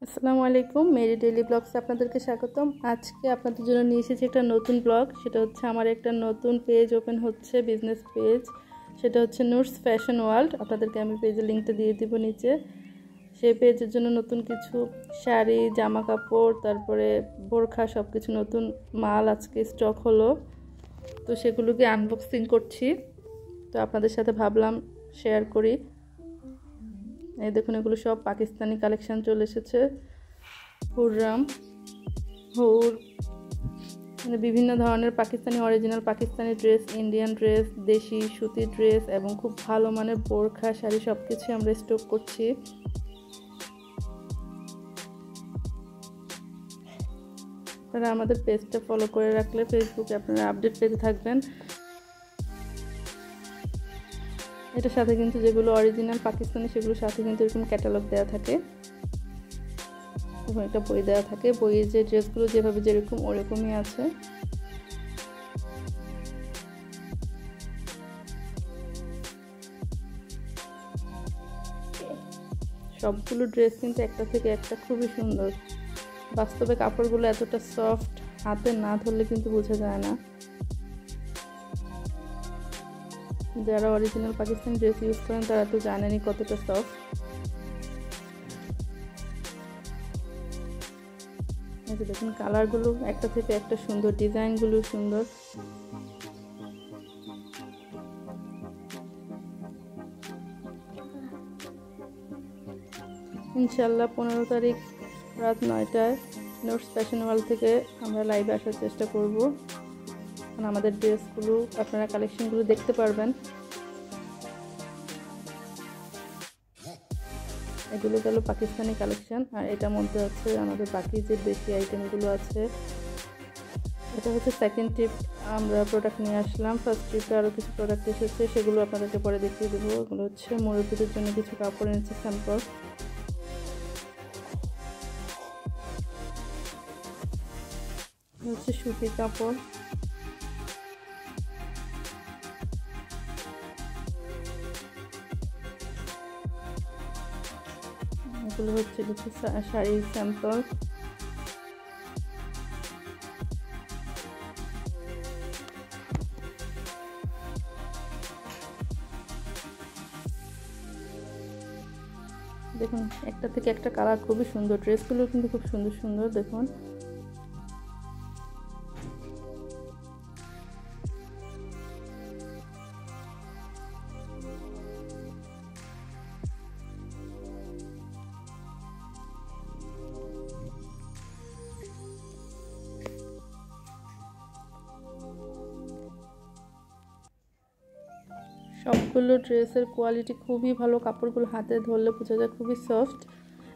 আসসালামু আলাইকুম, Mary daily ব্লগসে আপনাদেরকে স্বাগতম। আজকে আপনাদের জন্য নিয়ে এসেছি একটা নতুন ব্লগ। সেটা হচ্ছে আমার একটা নতুন পেজ ওপেন হচ্ছে, বিজনেস পেজ। সেটা হচ্ছে নুটস ফ্যাশন ওয়ার্ল্ড। আপনাদেরকে আমি পেজের লিঙ্কটা দিয়ে দিব নিচে। সেই পেজের জন্য নতুন কিছু শাড়ি, জামা কাপড়, তারপরে বোরখা, সব কিছু নতুন মাল আজকে স্টক হলো। তো সেগুলোকে আনবক্সিং করছি। তো আপনাদের সাথে ভাবলাম শেয়ার করি। এই দেখুন, এগুলো সব পাকিস্তানি কালেকশন চলে এসেছে। হুররাম, হুর, মানে বিভিন্ন ধরনের Pakistani original Pakistani dress, Indian dress, দেশি সুতি ড্রেস এবং খুব ভালো মানের বোরখা, শাড়ি সব কিছুই আমরা স্টক করছি। আপনারা আমাদের পেজটা ফলো করে রাখলে ফেসবুকে আপনারা আপডেট পেতে থাকবেন। এটার সাথে কিন্তু যেগুলো অরিজিনাল পাকিস্তানি সেগুলোর সাথে কিন্তু এরকম ক্যাটালগ দেওয়া থাকে এবং একটা বই দেওয়া থাকে। বইয়ের যে ড্রেসগুলো যেভাবে যেরকম ওরকমই আছে। সবগুলো ড্রেস কিন্তু একটা থেকে একটা খুবই সুন্দর। বাস্তবে কাপড়গুলো এতটা সফট, হাতে না ধরলে কিন্তু বোঝা যায় না। যারা অরিজিনাল পাকিস্তানি ড্রেস ইউজ করেন তারা তো জানেনই কতটা সফট। এই যে দেখুন, কালারগুলো একটা থেকে একটা সুন্দর, ডিজাইনগুলো সুন্দর। ইনশাল্লাহ 15 তারিখ রাত 9টায় নুটস ফ্যাশন ওয়ার্ল্ড থেকে আমরা লাইভে আসার চেষ্টা করব। আমাদের ড্রেসগুলো আপনারা কালেকশনগুলো দেখতে পারবেন। এগুলো গেল পাকিস্তানি কালেকশন, আর এটার মধ্যে আছে আমাদের বাকি যে দেশি আইটেমগুলো আছে। এটা হচ্ছে সেকেন্ড ট্রিপ আমরা প্রোডাক্ট নিয়ে আসলাম। ফার্স্ট ট্রিপে আরও কিছু প্রোডাক্ট এসেছে, সেগুলো আপনাদেরকে পরে দেখিয়ে দেবো। এগুলো হচ্ছে মুরব্বীদের জন্য কিছু কাপড় এনেছে, স্যাম্পল। হচ্ছে সুতির কাপড়। এগুলো হচ্ছে কিছু শাড়ির স্যাম্পল। দেখুন, একটা থেকে একটা কালার খুবই সুন্দর। ড্রেসগুলো কিন্তু খুব সুন্দর সুন্দর। দেখুন, সবগুলো ড্রেসের কোয়ালিটি খুবই ভালো। কাপড়গুলো হাতে ধরলে বোঝা যায় খুবই সফট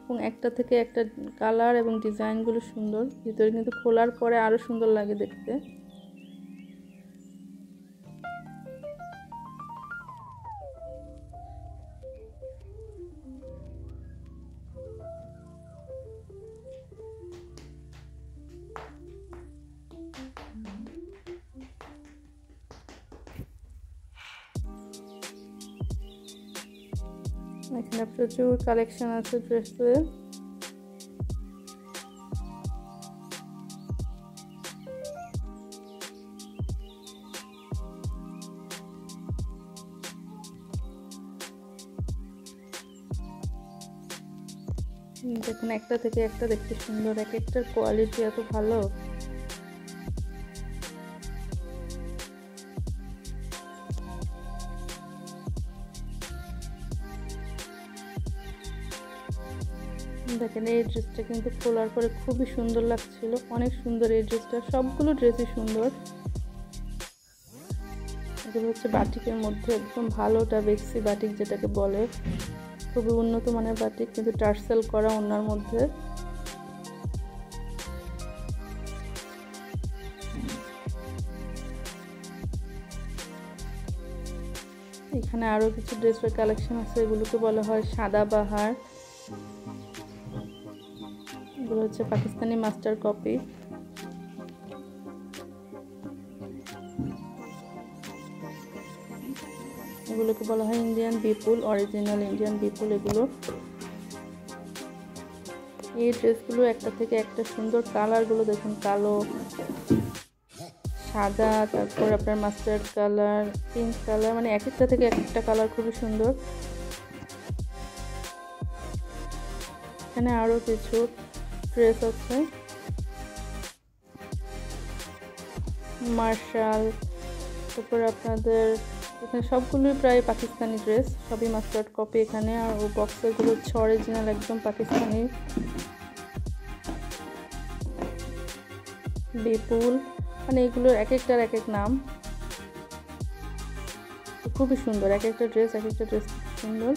এবং একটা থেকে একটা কালার এবং ডিজাইনগুলো সুন্দর। ভিতরে কিন্তু খোলার পরে আরও সুন্দর লাগে দেখতে। এখানে প্রচুর কালেকশন আছে ড্রেসের। দেখুন, একটা থেকে একটা দেখতে সুন্দর, এক একটার কোয়ালিটি এত ভালো। দেখেন, এই ড্রেসটা কিন্তু খোলার পরে খুবই সুন্দর লাগছিল, অনেক সুন্দর এই ড্রেসটা। সবগুলো ড্রেসই সুন্দর। এগুলো হচ্ছে বাটিকের মধ্যে একদম ভালোটা বেক্সি বাটিক যেটাকে বলে, খুবই উন্নত মানের বাটিক, কিন্তু টার্সেল করা ওনার মধ্যে। এখানে আরো কিছু ড্রেসের কালেকশন আছে, এগুলোকে বলা হয় সাদাবাহার। এগুলো হচ্ছে পাকিস্তানি মাস্টার কপি। এগুলোকে বলা হয় ইন্ডিয়ান বিপুল, অরিজিনাল ইন্ডিয়ান বিপুল। এগুলো এই ড্রেসগুলো একটা থেকে একটা সুন্দর, কালারগুলো দেখুন, কালো, সাদা, তারপর আপনার মাস্টার্ড কালার, পিঙ্ক কালার, মানে এক একটা থেকে এক একটা কালার খুবই সুন্দর। এখানে আরও কিছু ড্রেস আছে, মার্শাল, তারপর আপনাদের এখানে সবগুলোই প্রায় পাকিস্তানি ড্রেস, সবই মাস্টার্ড কপি এখানে। আর ও বক্সেরগুলো হচ্ছে অরিজিনাল একদম পাকিস্তানি। বিপুল, মানে এগুলোর এক একটার এক এক নাম, খুবই সুন্দর। এক একটা ড্রেস খুব সুন্দর।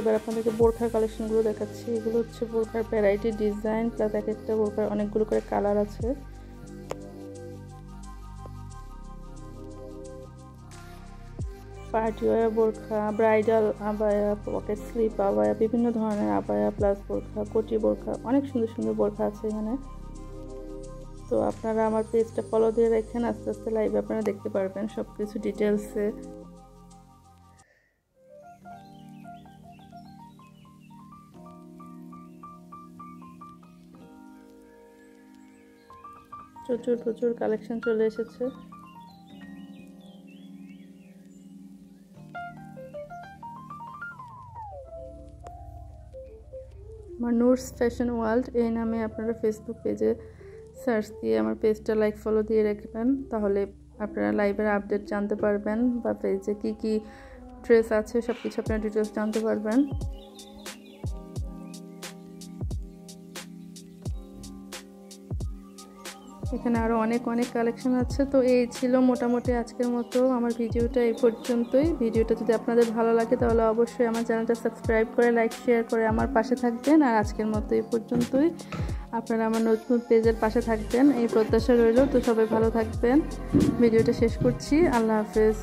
এবার আপনাদেরকে বোরখার কালেকশনগুলো দেখাচ্ছি। এগুলো হচ্ছে বোরখার ভ্যারাইটি, ডিজাইন, প্লাস এক একটা বোরখার অনেকগুলো করে কালার আছে। পার্টি ওয়্যার বোরখা, ব্রাইডাল আবায়া, পকেট স্লিপ আবায়া, বিভিন্ন ধরনের আবায়া প্লাস বোরখা, কোটি বোরখা, অনেক সুন্দর সুন্দর বোরখা আছে এখানে। তো আপনারা আমার পেজটা ফলো দিয়ে রাখেন, আস্তে আস্তে লাইভে আপনারা দেখতে পারবেন সব কিছু ডিটেলসে। প্রচুর কালেকশন চলে এসেছে। আমার নূরস ফ্যাশন ওয়ার্ল্ড এই নামে আপনারা ফেসবুক পেজে সার্চ দিয়ে আমার পেজটা লাইক ফলো দিয়ে রাখবেন, তাহলে আপনারা লাইভের আপডেট জানতে পারবেন, বা পেজে কি কি ড্রেস আছে সব কিছু আপনারা ডিটেলস জানতে পারবেন। এখানে আরও অনেক কালেকশন আছে। তো এই ছিল মোটামুটি আজকের মতো আমার ভিডিওটা, এই পর্যন্তই। ভিডিওটা যদি আপনাদের ভালো লাগে তাহলে অবশ্যই আমার চ্যানেলটা সাবস্ক্রাইব করে, লাইক, শেয়ার করে আমার পাশে থাকবেন। আর আজকের মতো এই পর্যন্তই, আপনারা আমার নতুন পেজের পাশে থাকবেন এই প্রত্যাশা রইল। তো সবাই ভালো থাকবেন, ভিডিওটা শেষ করছি, আল্লাহ হাফেজ।